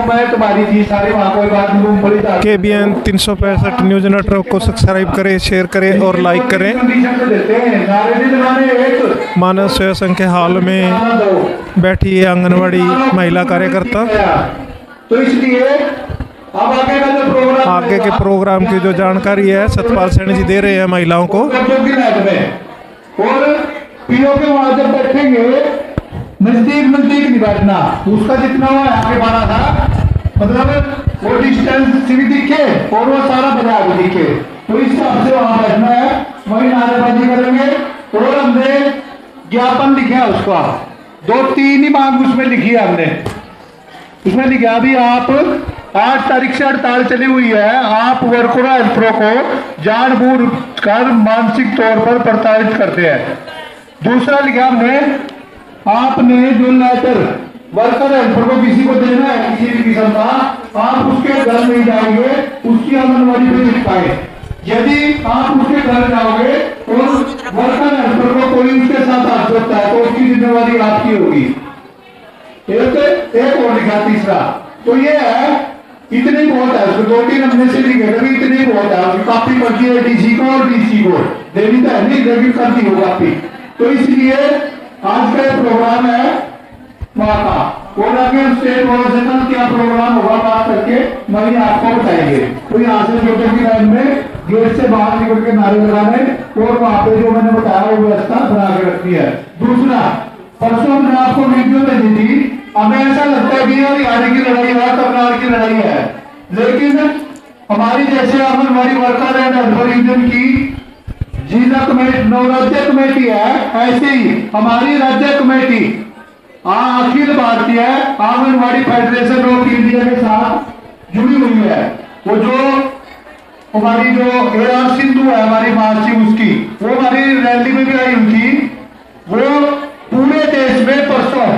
वो मैं तुम्हारी थी सारी, वहाँ कोई बात नहीं, मूंगफली KBN 365 न्यूज नेटवर्क को सब्सक्राइब करें, शेयर करें और लाइक करें। मानव सेवा संघ के हाल में बैठी है आंगनवाड़ी महिला कार्यकर्ता। तो इसलिए अब आगे के प्रोग्राम की जो जानकारी है सतपाल सैनी जी दे रहे हैं महिलाओं को। और पीओ के वहां जब बैठेंगे नजदीक नहीं बैठना, उसका जितना वो आगे बढ़ा था, मतलब वो डिस्टेंस भी दिखे और वो सारा बाजार भी दिखे, तो इस हिसाब से वहां बैठना है, वही नारेबाजी करेंगे। और हमने ज्ञापन लिखा उसका 2-3 ही मांग उसमें लिखी है हमने। उसमें लिखा भी आप 8 तारीख से हड़ताल चली हुई है, आप वर्करों हेल्परों को जानबूझ कर मानसिक तौर पर प्रताड़ित करते हैं। दूसरा लिखा हमने, आपने जो लेटर वर्कर हेल्पर को किसी को देना है किसी भी किस्म का, आप उसके घर नहीं जाओगे, उसकी आंगनबाड़ी पे चिपकाए। यदि आप उसके घर जाओगे और वर्कर हेल्पर को कोई उसके साथ हाथ जोड़ता है तो उसकी जिम्मेवारी आपकी होगी। एक और लिखा तीसरा, तो ये है इतनी बहुत है, उसको 2-3 हमने से लिखे थे, इतनी बहुत है, उसकी काफी पड़ती है DC को और DC को देनी तो है नहीं, लेकिन करती हो काफी। तो इसलिए आज का प्रोग्राम है वहां का, और आगे स्टेट बोर्ड से कल क्या प्रोग्राम होगा बात करके वही आपको बताएंगे। तो यहाँ से छोटे की लाइन में गेट से बाहर निकल के नारे लगाने और वहां पे जो मैंने बताया वो व्यवस्था बना के रखनी है। दूसरा, परसों मैंने आपको वीडियो भेजी थी, हमें ऐसा लगता है कि हरियाणा की लड़ाई है, कर्नाटक की लड़ाई है, लेकिन हमारी जैसे anganwadi worker and helper union की जिला कमेटी राज्य कमेटी है, ऐसे ही हमारी राज्य committee Akhil Bharatiya anganwadi federation of India के साथ जुड़ी हुई है। वो जो हमारी जो AR सिंधु है हमारी महासचिव, उसकी वो हमारी रैली में भी आई हुई थी। वो पूरे देश में परसों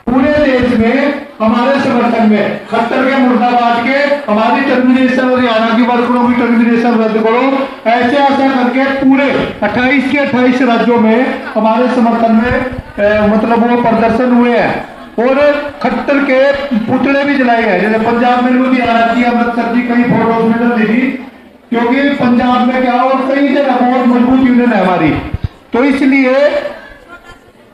पूरे देश में हमारे समर्थन में खट्टर के मुर्दाबाद के हमारी टर्मिनेशन, हरियाणा की वर्करों की टर्मिनेशन रद्द करो, ऐसे ऐसा करके पूरे 28 के 28 राज्यों में हमारे समर्थन में मतलब वो प्रदर्शन हुए हैं और खट्टर के पुतले भी जलाए गए। जैसे पंजाब में लुधियाना की अमृतसर की कई फोटोज में देखी, क्योंकि पंजाब में क्या और कई जगह बहुत मजबूत यूनियन है हमारी। तो इसलिए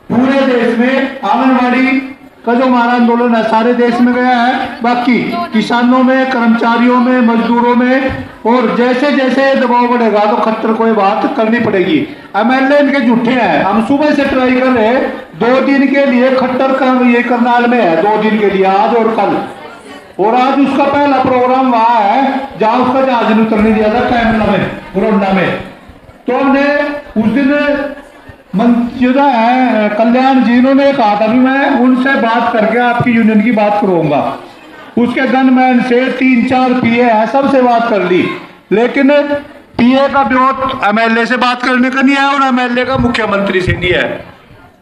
पूरे देश में आंगनबाड़ी का जो हमारा आंदोलन है सारे देश में गया है, बाकी किसानों में, कर्मचारियों में, मजदूरों में, और जैसे जैसे दबाव बढ़ेगा तो खट्टर को ये बात करनी पड़ेगी। MLA इनके झूठे हैं, हम सुबह से ट्राई कर रहे हैं 2 दिन के लिए, खट्टर का ये करनाल में है 2 दिन के लिए, आज और कल, और आज उसका पहला प्रोग्राम वहां है जहां उसका जहाज ने उतरने दिया था कैमला में, बुरोंडा में। तो हमने उस दिन मंजूदा है कल्याण जी, इन्होंने कहा था भी मैं उनसे बात करके आपकी यूनियन की बात करूंगा। उसके गनमैन से 3-4 PA है, सबसे बात कर ली, लेकिन PA का विरोध MLA से बात करने का नहीं है और MLA का मुख्यमंत्री से नहीं है।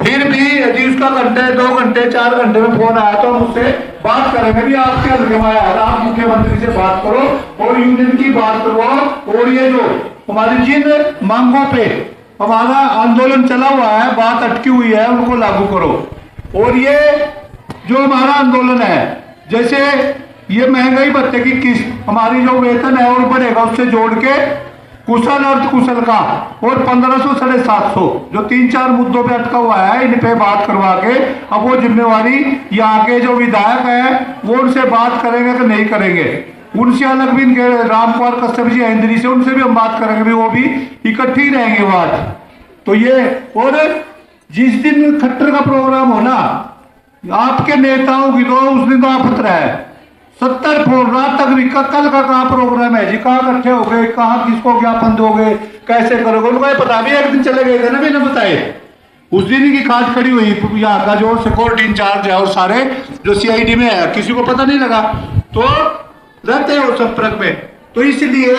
फिर भी यदि उसका घंटे 2 घंटे 4 घंटे में फोन आया तो हम उससे बात करेंगे भी आपके हल्के में आया, आप मुख्यमंत्री से बात करो और यूनियन की बात करवाओ, और ये जो हमारी जिन मांगों पे हमारा आंदोलन चला हुआ है, बात अटकी हुई है, उनको लागू करो। और ये जो हमारा आंदोलन है, जैसे ये महंगाई भत्ते की किस्त, हमारी जो वेतन है और बढ़ेगा उससे जोड़ के कुशल अर्ध कुशल का और 1500 750 जो 3-4 मुद्दों पे अटका हुआ है, इन पे बात करवा के अब वो जिम्मेवारी यहाँ के जो विधायक है वो उनसे बात करेंगे कि नहीं करेंगे। उनसे अलग भी इनके रामकुमार कश्यप जी इंद्री से, उनसे भी हम बात करेंगे भी, वो भी इकट्ठी रहेंगे बात। तो ये, और जिस दिन खट्टर का प्रोग्राम हो ना आपके नेताओं की, तो उस दिन तो आप खतरा है 70 रात तक भी कल का कहाँ प्रोग्राम है जी, कहाँ इकट्ठे हो गए, कहाँ किसको ज्ञापन दोगे, कैसे करोगे, उनको पता भी एक दिन चले गए थे ना, मैंने बताए उस दिन की खास खड़ी हुई यहाँ का जो सिक्योरिटी इंचार्ज है और सारे जो CID में है, किसी को पता नहीं लगा, तो रहते हैं संपर्क में। तो इसलिए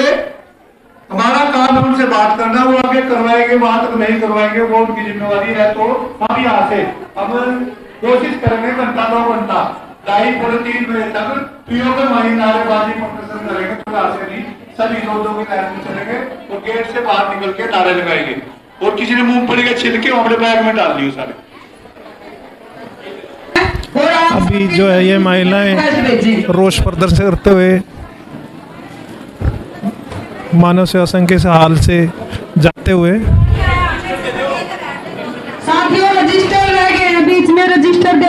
हमारा काम उनसे बात करना, वो आगे करवाएंगे, वहां तक नहीं करवाएंगे, वो उनकी जिम्मेवारी है। तो हम यहाँ से हम कोशिश करेंगे 1-2 घंटा 2:30-3 बजे तक पीओ के वहीं नारेबाजी प्रदर्शन करेंगे, थोड़ा से नहीं, सभी लोगों के लाइन में चलेंगे और गेट से बाहर निकल के नारे लगाएंगे, और किसी ने मूंगफली के छिलके अपने बैग में डाल दिए सारे। अभी जो है ये महिलाएं रोष प्रदर्शन करते हुए मानव सेवा संघ के हाल से जाते हुए। साथियों रजिस्टर रह गए हैं, बीच में रजिस्टर दे।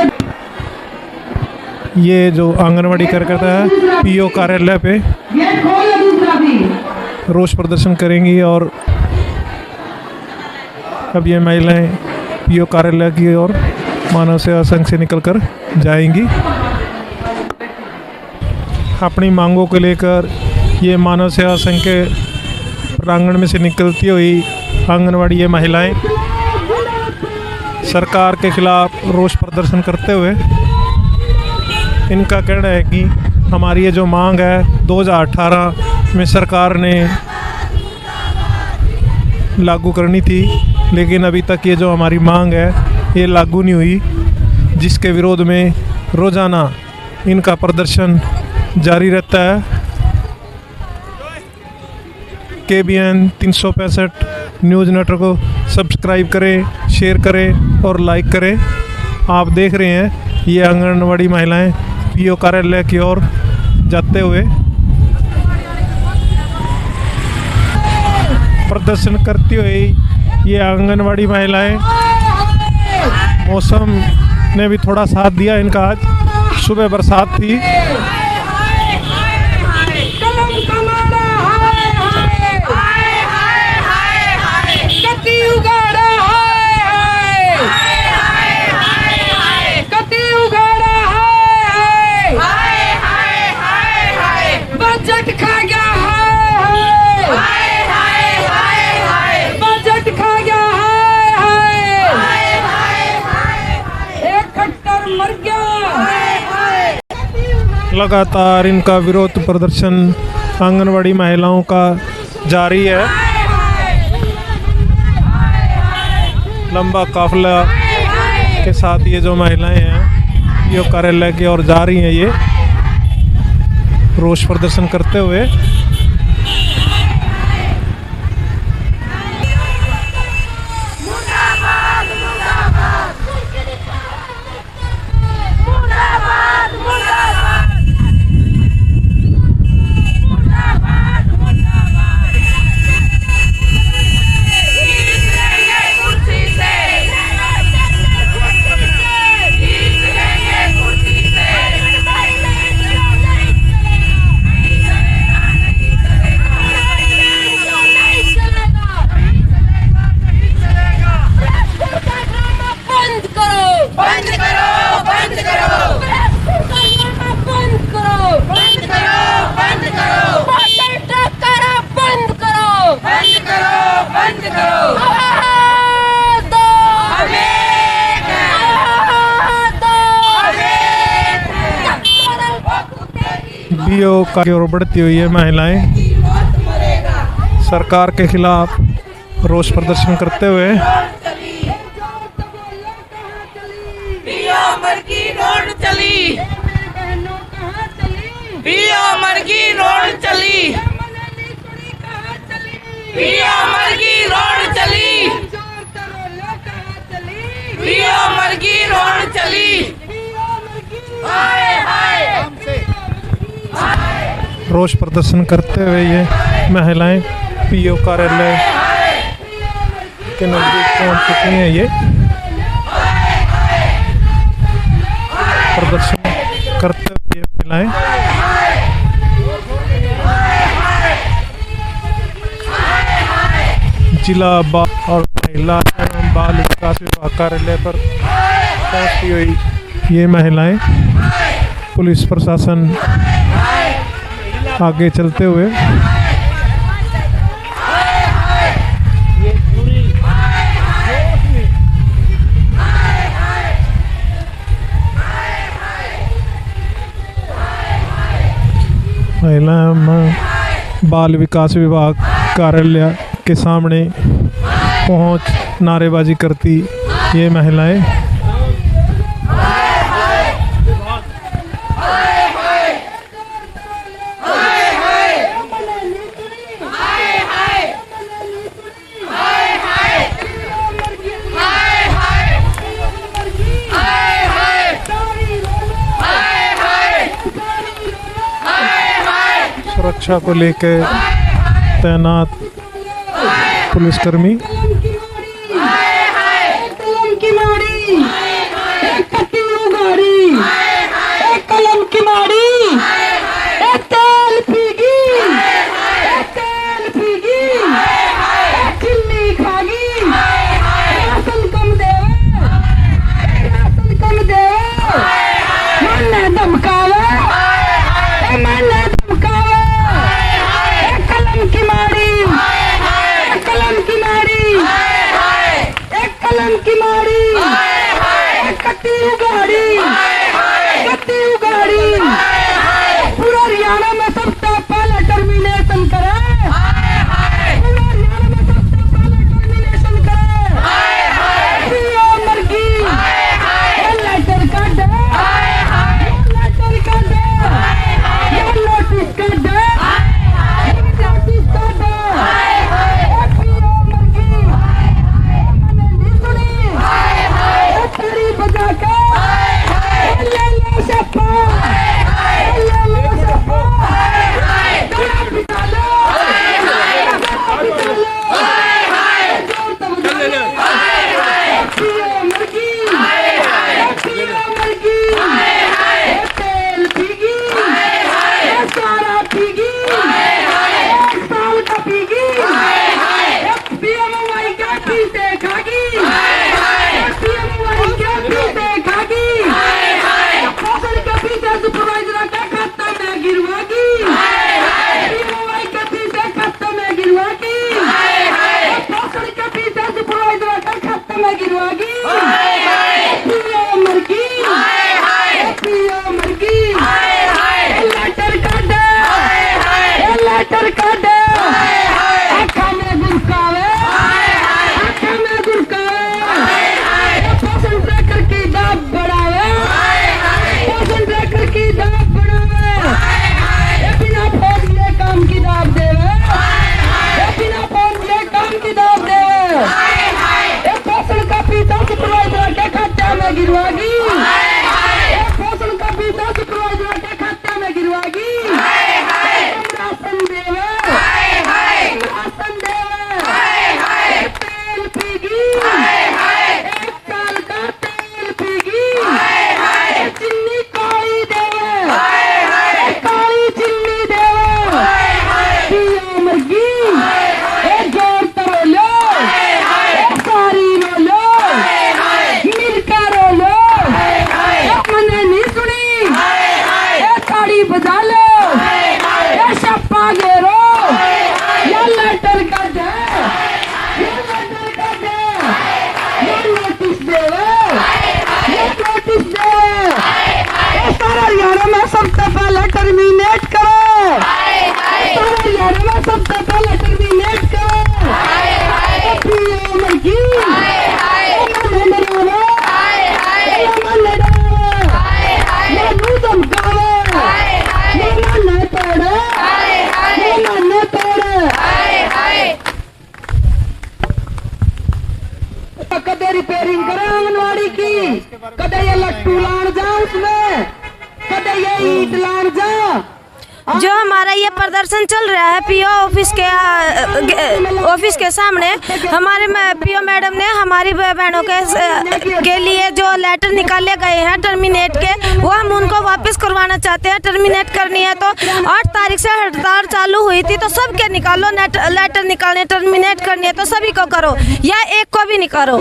ये जो आंगनवाड़ी कार्यकर्ता है पीओ कार्यालय पे गेट खोल दूसरा भी। रोष प्रदर्शन करेंगी और अब ये महिलाएं पीओ कार्यालय की ओर मानव सेवा संघ से निकलकर जाएंगी। अपनी मांगों को लेकर ये मानव सेवा संघ के प्रांगण में से निकलती हुई आंगनवाड़ी ये महिलाएं सरकार के खिलाफ रोष प्रदर्शन करते हुए इनका कहना है कि हमारी ये जो मांग है 2018 में सरकार ने लागू करनी थी, लेकिन अभी तक ये जो हमारी मांग है ये लागू नहीं हुई, जिसके विरोध में रोज़ाना इनका प्रदर्शन जारी रहता है। KBN 365 न्यूज़ नेटवर्क को सब्सक्राइब करें, शेयर करें और लाइक करें। आप देख रहे हैं ये आंगनवाड़ी महिलाएं पीओ कार्यालय की ओर जाते हुए प्रदर्शन करती हुई ये आंगनवाड़ी महिलाएं। मौसम ने भी थोड़ा साथ दिया इनका, आज सुबह बरसात थी। लगातार इनका विरोध प्रदर्शन आंगनवाड़ी महिलाओं का जारी है। लंबा काफिला के साथ ये जो महिलाएं हैं ये कार्यालय की ओर जा रही हैं, ये रोष प्रदर्शन करते हुए। पीओ की ओर बढ़ती हुई है महिलाएं सरकार के खिलाफ रोष प्रदर्शन करते हुए। पीओ मर की रोड चली, पीओ मर की रोड चली, पीओ मर की रोड चली, पीओ मर की रोड चली। हाय हाय रोष प्रदर्शन करते हुए ये महिलाएं पीओ कार्यालय के नजदीक पहुंच चुकी हैं। ये प्रदर्शन करते हुए ये महिलाएं जिला बाल और महिला एवं बाल विकास विभाग कार्यालय पर पहुंचती हुई ये महिलाएं पुलिस प्रशासन आगे चलते हुए महिला बाल विकास विभाग कार्यालय के सामने पहुंच नारेबाजी करती ये महिलाएं सुरक्षा को लेके तैनात पुलिसकर्मी। कलम की मारी, एक कटिंग गाड़ी, एक कलम की मारी, एक तेल पीगी, एक तेल पीगी, एक चिन्नी खागी, राशन कम देवे, राशन कम देवे, मन्ने धमकावे, मन्ने धमकावे, एक कलम की मारी, एक कलम की मारी, एक कलम की मारी, एक कट्टी उगाड़ी, कट्टी उगाड़ी, पूरा हरियाणा में सबसे पहले टर्मिनेशन करे, पूरा हरियाणा में सबसे पहले टर्मिनेशन करे, पीओ मर्गी, ये लेटर का दे, लेटर का दे, ये नोटिस का दे, नोटिस का दे, पीओ मर्गी, मैंने नहीं सुनी, तेरी बजा के, ले ले सपा, ले ले सपा, गला पिटा लो, गला पिटा लो, जोर तब ले ले, पीओ मर्गी, पीओ मर्गी, तेल पीगी, सारा पीगी, एक साल का पीगी, पीओ मवाई का पीते खागी, पीओ क्या पीते खागी, फसल के पीछे सुपरवाइजर का खाता में गिरवागी, पीओ के पीछे खाता में गिरवागी, फसल के पीछे सुपरवाइजर का खाता में गिरवागी, पीओ मर्गी, पीओ मर्गी, लेटर का दे, लेटर का दे, आँखों में गुरकावे, आँखों में गुरकावे, पोषण ब्रेकर की दाब बढ़ावे, पोषण ब्रेकर की दाब बढ़ावे, ये बिना फोन लिए काम की दाब देवे, ये बिना फोन लिए काम की दाब देवे, ये पोषण का पीता सुपरवाइजर के खाते में गिरवागी, ये पोषण का पीता सुपरवाइजर के खाते में गिरवागी, राशन देवे, राशन देवे, तेल पीगी, एक साल का तेल पीगी, चिन्नी काली देवे, काली चिन्नी देवे, पीओ मर्गी, जोर तरो लो, सारी रो लो, मिलकर रो लो, मैंने नहीं सुनी, ताड़ी बजा लो, छप्पा घेरो, या लेटर का दे, या लेटर का दे, या नोटिस देवे, या नोटिस देवे, सारा हरियाणा में सबसे पहले टर्मिनेट करो, सारा हरियाणा में सबसे पहले टर्मिनेट करो, पीओ मर्गी, मन्ने डरावे, मन्ने डरावे, या नू धमकावे, या मन्ने तोड़े, या मन्ने तोड़े, कदे रिपेयरिंग करे आंगनवाड़ी की, कदे ये लट्टू लान जा उसमें, कदे ये ईट लान जा, जो हमारा ये प्रदर्शन चल रहा है पीओ ऑफिस के सामने, हमारे पीओ मैडम ने हमारी बहनों के लिए जो लेटर निकाले गए हैं टर्मिनेट के, वो हम उनको वापस करवाना चाहते हैं। टर्मिनेट करनी है तो 8 तारीख से हड़ताल चालू हुई थी, तो सबके निकालो लेटर निकालने, टर्मिनेट करनी है तो सभी को करो, या एक को भी नहीं करो,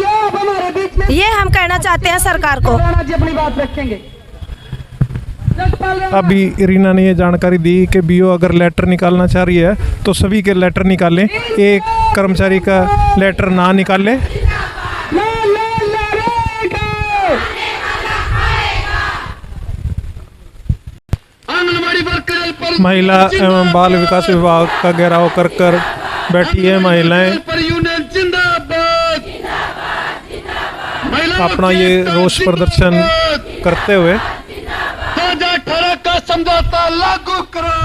ये हम कहना चाहते हैं सरकार को। अपनी बात रखेंगे। अभी रीना ने ये जानकारी दी कि बीओ अगर लेटर निकालना चाह रही है तो सभी के लेटर निकालें, एक कर्मचारी का लेटर ना निकाले। महिला एवं बाल विकास विभाग का घेराव कर बैठी है महिलाएं, अपना ये रोष प्रदर्शन करते हुए। 2018 का समझौता लागू करो,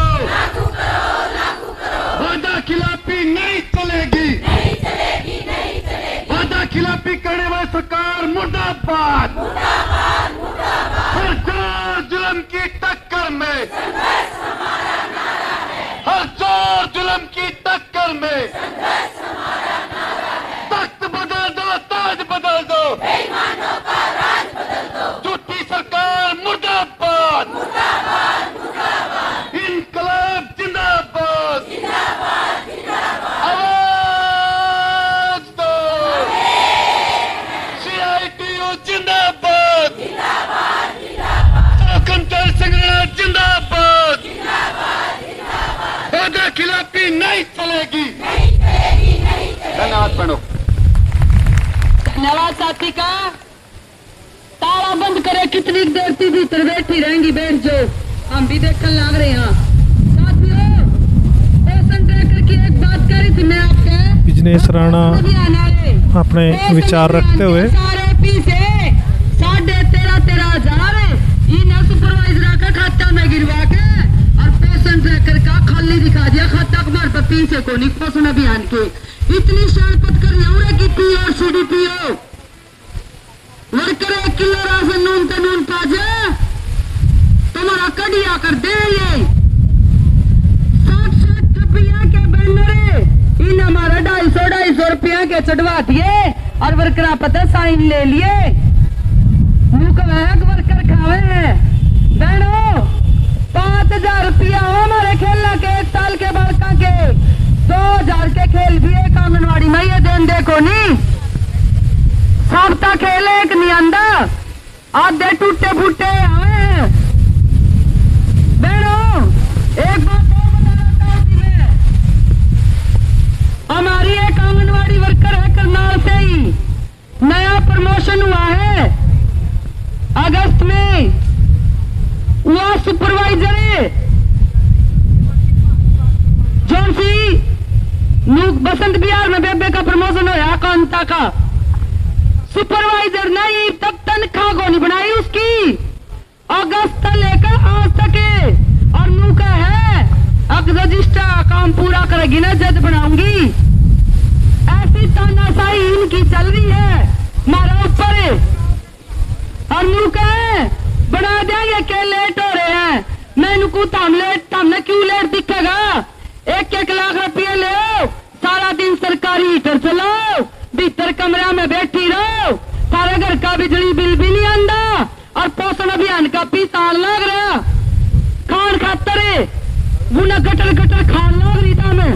वादा खिलाफी नहीं चलेगी, वादा खिलाफी करने वाली सरकार मुर्दाबाद, हर जुल्म की टक्कर में, हर साल में तख्त बदल दो, ताज बदल दो, झूठी सरकार मुर्दाबाद, इनकलाब जिंदाबाद, आवाज दो, CITU जिंदाबाद, कंचन संग्रह जिंदाबाद, ओहदे खिलाफी नहीं चलेगी। धन्यवाद बनो। धन्यवाद साथी का। ताला बंद करे, कितनी देर थी भीतर बैठी रहेंगी, बैठ जाओ, हम भी देखने लग रहे हैं। साथियों, फैशन ट्रैकर की एक बात करी थी मैं आपके, बिजनेस राणा अपने विचार रखते हुए सारे पीछे 13,500 इन्हें सुपरवाइजर का खाता में गिरवा के और फैशन ट्रैकर का खाली दिखा दिया खाता हमारे पर पीछे को नहीं पोषण अभियान के। इतनी शरारत कर रही की PO CDPO worker 1 kilo ration नून पे नून पाजे तुम्हारा कड़िया कर दे। ये 60 रुपया के बैनर इन हमारा 250 रुपया के चढ़वा दिए और वर्कर पता साइन ले लिए। वर्कर खावे हैं बहनों 5,000 रुपया हमारे खेलना के 1 साल के बालका के 2,000 के खेल भी एक आंगनवाड़ी में ये देन देखो नहीं सबता खेल एक नहीं आंदा आधे टूटे फूटे आवे। बहनों एक बात और बता रहा मैं, हमारी एक आंगनवाड़ी वर्कर है करनाल से ही नया प्रमोशन हुआ है अगस्त में, वह सुपरवाइजर है जोनसी बसंत बिहार में बेबे का प्रमोशन होया कांता का सुपरवाइजर नहीं तब तनख्वाह को नहीं बनाई उसकी अगस्त लेकर आज तक है। और नू का है अब रजिस्टर काम पूरा करेगी ना जज बनाऊंगी। ऐसी तानाशाही इनकी चल रही है हमारा ऊपर है और नू का है बना देंगे के लेट हो रहे हैं। मैंने को हमने क्यों लेट दिखेगा। 1-1 लाख रुपये ले सारा दिन सरकारी हीटर चलाओ भीतर कमरा में बैठी रहो सारे घर का बिजली बिल भी नहीं आंदा और पोषण अभियान का पैसा लग रहा खान खातर वो न गटर खान लग रही था मैं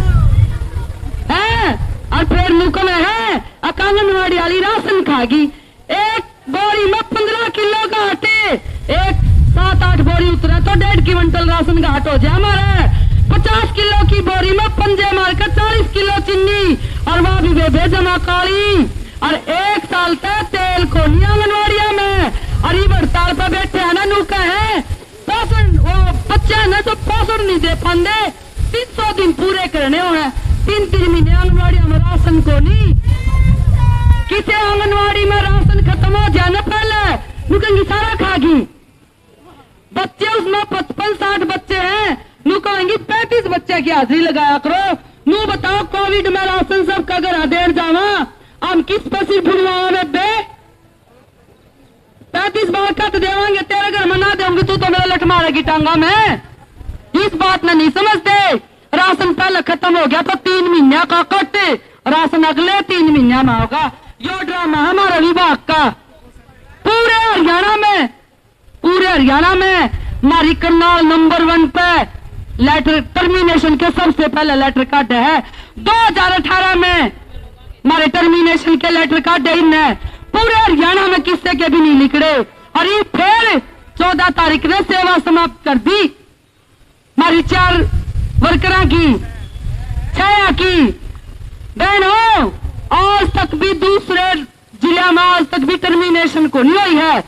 है। और फिर मुख में है आंगनवाड़ी वाली राशन खागी। एक बोरी में 15 किलो का आटे एक 7-8 बोरी उतरा तो 1.5 क्विंटल राशन घाट हो जाए हमारा। 50 किलो की बोरी में पंजे मारकर 40 किलो चीनी और वह भी बेबे जमा काली और 1 साल तक तेल को नहीं आंगनवाड़िया में और ये हड़ताल पर बैठे है ना नूका है पोषण वो बच्चे है ना तो पोषण नहीं दे पाते 300 दिन पूरे करने हो है 3-3 महीने आंगनवाड़िया में राशन को नहीं किसी आंगनवाड़ी में राशन खत्म हो जाए ना पहले नुकेंगी सारा खागी। बच्चे उसमें 55-60 बच्चे हैं नू कहेंगी 35 बच्चे की हाजिरी लगाया करो। नू बताओ कोविड में राशन सब का घर देर जावा हम किस पर सिर्फ भुलवाओ बे 35 बार कट देवांगे तेरे घर में ना देंगे तू तो मेरा लठ मारेगी टांगा में। इस बात में नहीं समझते राशन पहले खत्म हो गया तो 3 महीने का कट राशन अगले 3 महीने में होगा। यो ड्रामा हमारा विभाग का पूरे हरियाणा में हमारी करनाल नंबर 1 पे लेटर टर्मिनेशन के सबसे पहले लेटर काटे है। 2018 में हमारे टर्मिनेशन के लेटर काटे इनने पूरे हरियाणा में किससे के भी नहीं निकले और ये फिर 14 तारीख ने सेवा समाप्त कर दी हमारी 4 वर्करा की 6 की बहनों। आज तक भी दूसरे जिले में आज तक भी टर्मिनेशन को नहीं हुई है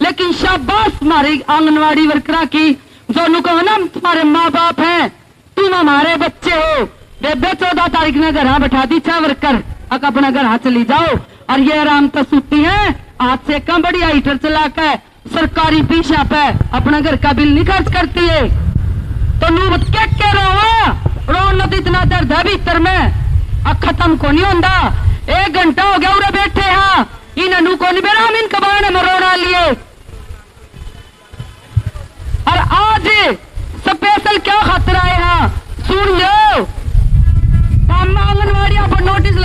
लेकिन शाबाश हमारी आंगनवाड़ी वर्करा की जो कहो ना तुम्हारे माँ बाप हैं तुम हमारे बच्चे हो। बेबे 14 तारीख ने घर बैठा दी 6 वर्कर अब अपना घर चली जाओ और ये आराम तो सूती है आज से कम बढ़िया हीटर चला कर सरकारी पीछा पे अपना घर का बिल नहीं खर्च करती है तो नू क्या रो नदी इतना दर्द है भीतर में अब खत्म को नहीं होता। 1 घंटा हो गया उरे बैठे हाँ इन नू को नहीं बेरा इन कबाड़ में रोना लिए और आज स्पेशल क्या खतरा है हाँ सुन लो हम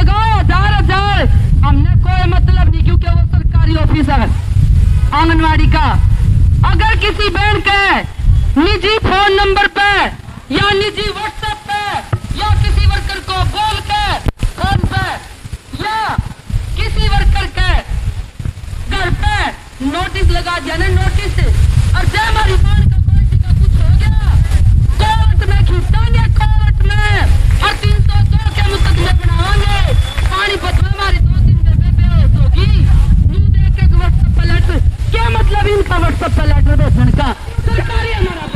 लगाओ 1000 हमने कोई मतलब नहीं, क्योंकि वो सरकारी ऑफिसर आंगनवाड़ी का। अगर किसी बहन के निजी फोन नंबर पे या निजी व्हाट्सएप पे या किसी वर्कर को बोल के फोन पे या किसी वर्कर के घर पे नोटिस लगा दिया ना, नोटिस, और जब हमारी बहन का कोई सी का कुछ हो गया, कोर्ट में खींचांगे, कोर्ट में और 302 के मुकदमे बनावांगे। पानी पतवा हमारी 2 दिन के बेहोश होगी। न्यू देख के व्हाट्सएप पर लेटर, क्या मतलब इनका व्हाट्सएप पर लेटर भेजने का? सरकारी हमारा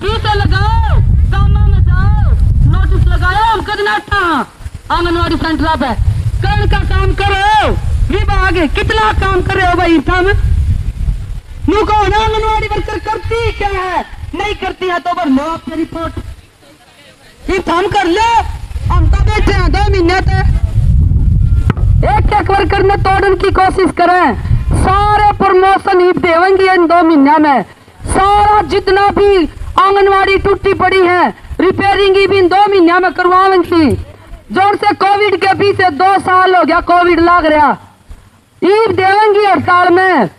बिल से लगाओ, सामा में जाओ, नोटिस लगाओ, हम कदना था आंगनवाड़ी सेंटर पे कौन का काम करो, विभाग कितना काम करे हो भाई हम नु को ना आंगनवाड़ी वर्कर करती क्या है, नहीं करती है तो लो आपकी रिपोर्ट ये हम कर लो। हम तो बैठे हैं 2 महीने तक एक वर्कर ने तोड़ने की कोशिश करें, सारे प्रमोशन ही देवेंगे इन 2 महीने में। सारा जितना भी आंगनवाड़ी टूटी पड़ी है रिपेयरिंग भी इन 2 महीने में करवाएंगी। जोर से कोविड के पीछे 2 साल हो गया, कोविड लग रहा, ईद देवेंगी हड़ताल में।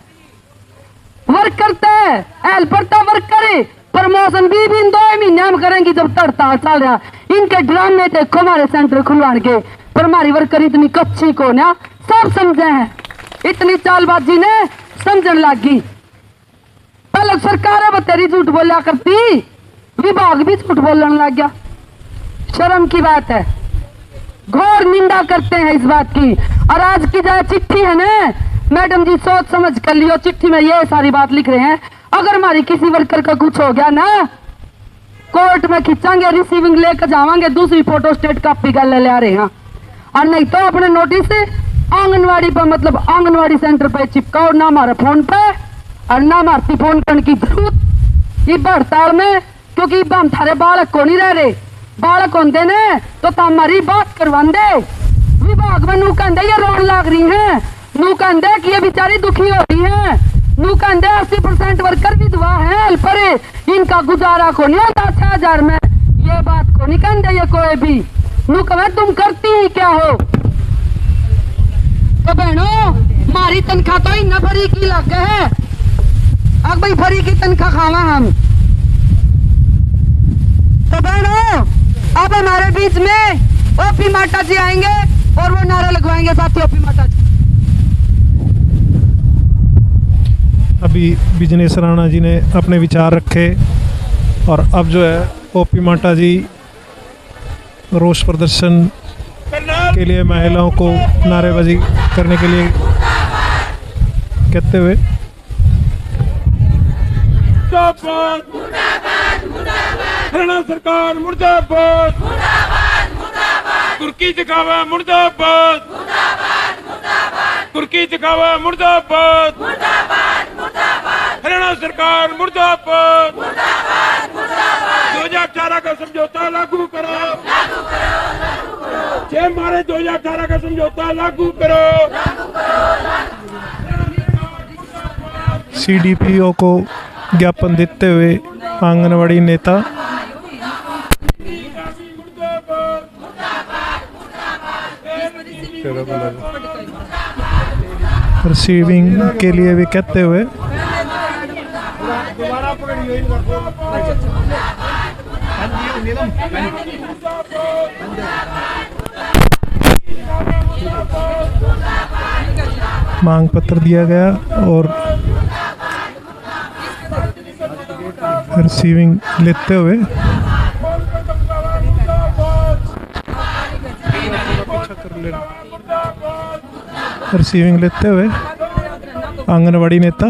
वर्कर तय हेल्पर तय वर्कर प्रमोशन भी इन 2 महीने में करेंगी जब हड़ताल चल रहा। इनके ड्रामे देखो हमारे सेंटर खुलवाने के, पर हमारी वर्कर इतनी कच्ची को ना सब समझे हैं, इतनी चालबाजी ने समझने लगी। पहले सरकार बतेरी झूठ बोलिया करती, विभाग भी झूठ बोलने लग गया। शर्म की बात है, घोर निंदा करते हैं इस बात की। और आज की जो चिट्ठी है ना, मैडम जी सोच समझ कर लियो, चिट्ठी में ये सारी बात लिख रहे हैं, अगर हमारी किसी वर्कर का कुछ हो गया ना, कोर्ट में खींचांगे, रिसीविंग लेकर जावांगे, दूसरी फोटो स्टेट कॉपी का ले आ रहे हैं। और नहीं तो अपने नोटिस आंगनवाड़ी पर मतलब आंगनवाड़ी सेंटर पे चिपकाओ, ना हमारे फोन पे और ना हमारी फोन करने की जरूरत ये हड़ताल में, क्योंकि हम थारे बालक को नहीं रह रहे, बालक होंगे ने तो हमारी बात करवांदे। विभाग में नू कहते ये रोड लाग रही है, नू कहते कि ये बेचारी दुखी हो रही है, नू कहते 80% वर्कर विधवा है, हेल्पर, इनका गुजारा को नहीं होता 6000 में, ये बात को नहीं कहते ये कोई भी। नू कहे तुम करती ही क्या हो? तो बहनों हमारी तनख्वाह तो इन भरी की लग है, अब भाई भरी की तनख्वाह खावा हम। तो बहनों अब हमारे बीच में ओपी माता जी आएंगे और वो नारा लगवाएंगे साथी ओपी माता जी। अभी बिजनेस राणा जी ने अपने विचार रखे और अब जो है ओपी माता जी रोष प्रदर्शन के लिए महिलाओं को नारेबाजी करने के लिए कहते हुए हरियाणा सरकार मुर्दाबाद, तुर्की दिखावा मुर्दाबाद, तुर्की दिखावा मुर्दाबाद, हरियाणा सरकार मुर्दाबाद, 2018 का समझौता लागू करो, 6 मार्च 2018 का समझौता लागू करो। सीडीपीओ को ज्ञापन देते हुए आंगनवाड़ी नेता रिसीविंग के लिए भी कहते हुए मांग पत्र दिया गया और रिसीविंग लेते हुए रिसीविंग लेते हुए आंगनवाड़ी नेता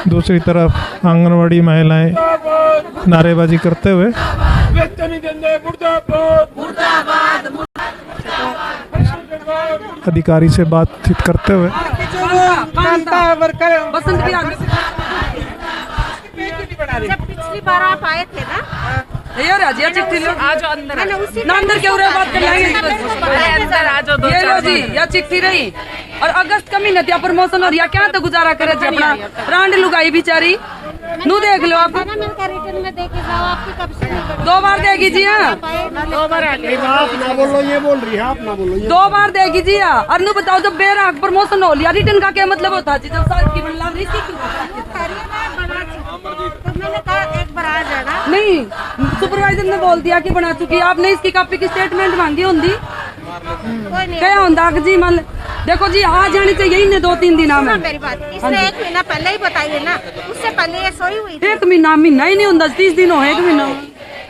दूसरी तरफ आंगनवाड़ी महिलाएं नारेबाजी करते हुए अधिकारी से बातचीत करते हुए जब पिछली बार आप आए थे ना ये राजिया चिट्ठी लो आज अंदर ना अंदर क्यों रहे बात कर लेंगे अंदर आज ये लो जी या चिट्ठी रही और अगस्त का महीना त्या प्रमोशन और या क्या तो गुजारा करे जी अपना रांड लुगाई बेचारी नू देख लो आप रिटर्न में देके जाओ आपकी कब से नहीं 2 बार देगी जी हाँ 2 बार आ गई आप ना बोलो, ये बोल रही है, आप ना बोलो। 2 बार देगी जी हाँ। और नू बताओ जब बेराग प्रमोशन हो लिया रिटर्न का क्या मतलब होता जी जब साल की बनला रही थी तो मैंने कहा एक बार आ जाएगा। नहीं सुपरवाइजर ने बोल दिया कि बना चुकी है आपने इसकी कॉपी की स्टेटमेंट मांगी होंगी कोई नहीं क्या होता जी मान देखो जी आ जानी चाहिए इन्हें 2-3 दिन में मेरी बात इसने 1 महीना पहले ही बताई है ना, उससे पहले ये सोई हुई थी। 1 महीना ही नहीं होता 30 दिन हो 1 महीना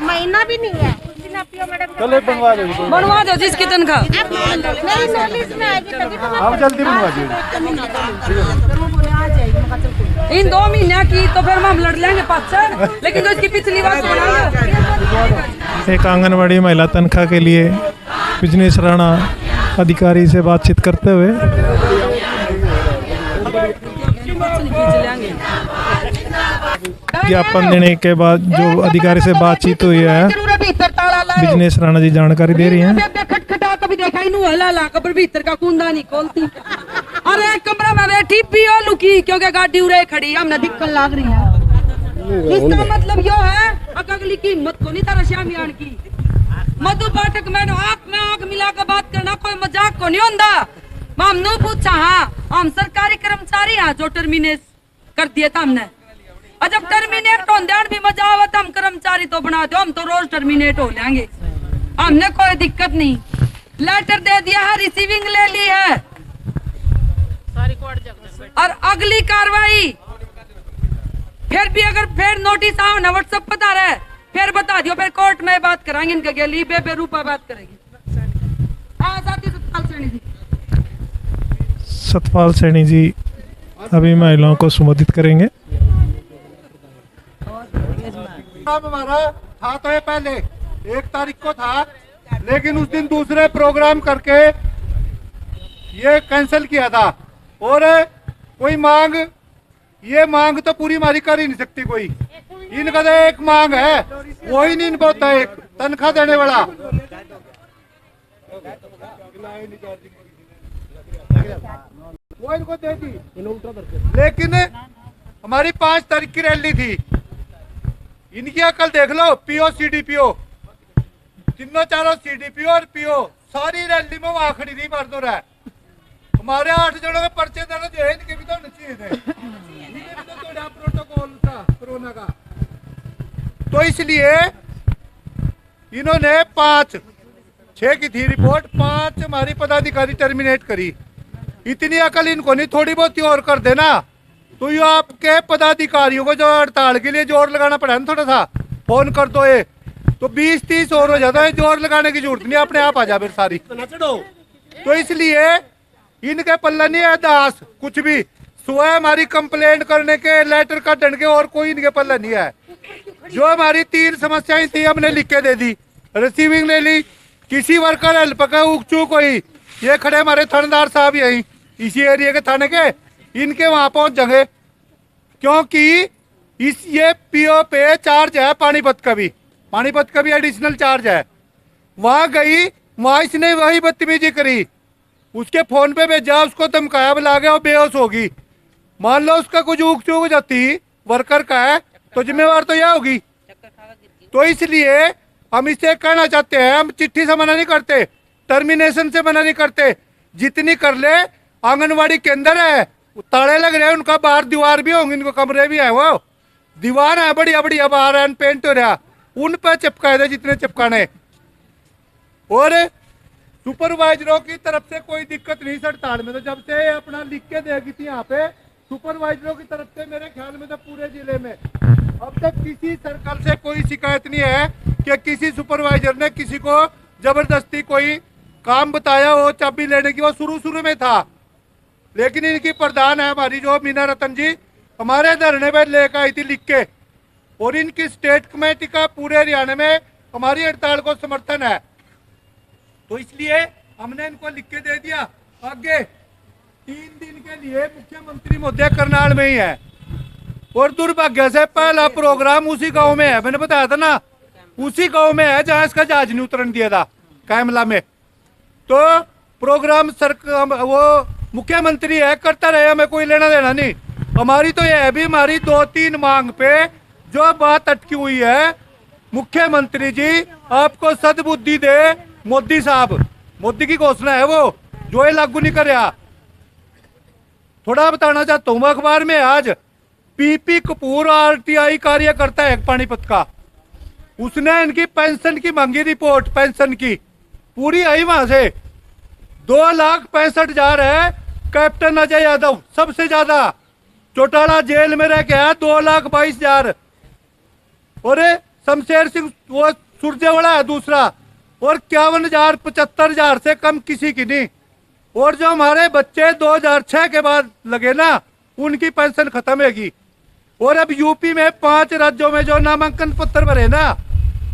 महीना भी नहीं है। चलो बनवा दो, बनवा दो जिसकी तनख्वाह नहीं नॉलेज में आएगी तभी तो मैं आप जल्दी बनवा दीजिए। इन 2 महीने की तो फिर हम लड़ लेंगे 5 लेकिन जो इसकी पिछली बात एक आंगनवाड़ी महिला तनख्वाह के लिए बिजनेस राणा अधिकारी से बातचीत करते हुए ज्ञापन देने के बाद जो अधिकारी से बातचीत हुई है बिजनेस राणा जी जानकारी दे रही हैं। खटखटा कभी देखा ही हला कबर भीतर का कुंदा नहीं खोलती अरे कमरा में बैठी पियो लुकी क्योंकि गाड़ी उड़े खड़ी हमने दिक्कत लाग रही है। इसका मतलब यो है अगली की हिम्मत को नहीं तरह श्यामियान की मधु पाठक मैंने आंख में आंख मिला कर बात करना कोई मजाक को नहीं होता। हमने पूछा हाँ हम सरकारी कर्मचारी हाँ जो टर्मिनेट कर दिए था हमने और जब टर्मिनेट हो भी मजा आवा तो हम कर्मचारी तो बना दो हम तो रोज टर्मिनेट हो जाएंगे हमने कोई दिक्कत नहीं। लेटर दे दिया है रिसीविंग ले ली है और अगली कार्रवाई फिर भी अगर फिर नोटिस आओ ना व्हाट्सएप बता रहा है फिर बता दियो फिर कोर्ट में बात कराएंगे इनके गली बेरूपा बात करेंगे। सतपाल सैनी जी अभी महिलाओं को संबोधित करेंगे। हमारा था तो ये पहले 1 तारीख को था लेकिन उस दिन दूसरे प्रोग्राम करके ये कैंसिल किया था और कोई मांग ये मांग तो पूरी हमारी कर ही नहीं सकती कोई। इनका तो एक मांग है वही नहीं इनको होता एक तनख्वाह देने वाला वो इनको दे दी लेकिन हमारी 5 तारीख की रैली थी। इनकी अकल देख लो पीओ सीडीपीओ तीनों चारों सीडीपीओ और पीओ सारी रैली में वो आखिरी नहीं मर्द रहा है। हमारे 8 जनों के पर्चे देना जो है इनके भी तो चाहिए थे तो प्रोटोकॉल था कोरोना का तो इसलिए इन्होंने 5-6 की थी रिपोर्ट 5 हमारी पदाधिकारी टर्मिनेट करी। इतनी अकल इनको नहीं थोड़ी बहुत ही और कर देना तो ये आपके पदाधिकारियों को जो हड़ताल के लिए जोर लगाना पड़ा ना थोड़ा सा फोन कर दो ये तो 20-30 और हो जाता है जोर लगाने की जरूरत नहीं अपने आप आ जा फिर सारी। तो इसलिए इनके पल्ला नहीं है दास कुछ भी सुबह हमारी कंप्लेंट करने के लेटर का डंड के और कोई इनके पल्ला नहीं है। जो हमारी 3 समस्याएं थी हमने लिख के दे दी रिसीविंग ले ली किसी वर्कर हेल्प का उकचूक हुई ये खड़े हमारे थानेदार साहब यही इसी एरिया के थाने के इनके वहां पहुंच जाएंगे क्योंकि इस ये पीओ पे चार्ज है पानीपत का भी एडिशनल चार्ज है। वहां गई वहां इसने वही बदतमीजी करी उसके फोन पे भेजा उसको धमकाया बुला गया और बेहोश होगी। मान लो उसका कुछ उग चूक जाती वर्कर का है तो जिम्मेवार तो यह होगी। तो इसलिए हम इसे कहना चाहते हैं हम चिट्ठी से मना नहीं करते टर्मिनेशन से मना नहीं करते जितनी कर ले आंगनवाड़ी केंद्र है ताले लग रहे हैं उनका बाहर दीवार भी होंगे इनको कमरे भी है वो दीवार है बढ़िया बढ़िया बाहर है पेंट हो रहा उन पर चिपकाए थे जितने चिपकाने और सुपरवाइजरों की तरफ से कोई दिक्कत नहीं हड़ताल में। तो जब से अपना लिख के देगी थी यहाँ पे सुपरवाइजरों की तरफ से मेरे ख्याल में तो पूरे जिले में अब तक किसी सर्कल से कोई शिकायत नहीं है कि किसी सुपरवाइजर ने किसी को जबरदस्ती कोई काम बताया हो चाबी लेने की। वो शुरू में था लेकिन इनकी प्रधान है हमारी जो मीना रतन जी हमारे धरने पर लेकर आई थी लिख के और इनकी स्टेट कमेटी का पूरे हरियाणा में हमारी हड़ताल को समर्थन है। तो इसलिए हमने इनको लिख के दे दिया आगे 3 दिन के लिए मुख्यमंत्री महोदय करनाल में ही है और दुर्भाग्य से पहला प्रोग्राम उसी गांव में है। मैंने बताया था ना उसी गांव में है जहां इसका जहाज नहीं उतरन दिया था कैमला में। तो प्रोग्राम सरकार वो मुख्यमंत्री है, करता रहे, हमें कोई लेना देना नहीं। हमारी तो ये है भी, हमारी 2-3 मांग पे जो बात अटकी हुई है, मुख्यमंत्री जी आपको सद्बुद्धि दे। मोदी साहब, मोदी की घोषणा है वो, जो ये लागू नहीं कर रहा। थोड़ा बताना चाहता हूँ, मैं अखबार में आज पीपी कपूर आरटीआई कार्यकर्ता है पानीपत का, उसने इनकी पेंशन की मांगी रिपोर्ट, पेंशन की पूरी आई वहां से। 2,65,000 है। कैप्टन अजय यादव सबसे ज्यादा चौटाला जेल में रह के आया, 2,22,000। और शमशेर सिंह वो सुरजेवाला है दूसरा, और 51,000 75,000 से कम किसी की नहीं। और जो हमारे बच्चे 2006 के बाद लगे ना, उनकी पेंशन खत्म होगी। और अब यूपी में 5 राज्यों में जो नामांकन पत्र भरे ना,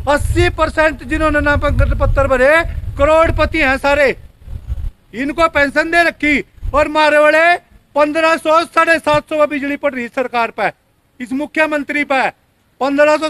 80% जिन्होंने नामांकन पत्र भरे करोड़पति हैं सारे, इनको पेंशन दे रखी। और मारे वाले 1500 750 बिजली पड़ रही सरकार पे, इस मुख्यमंत्री पे 1500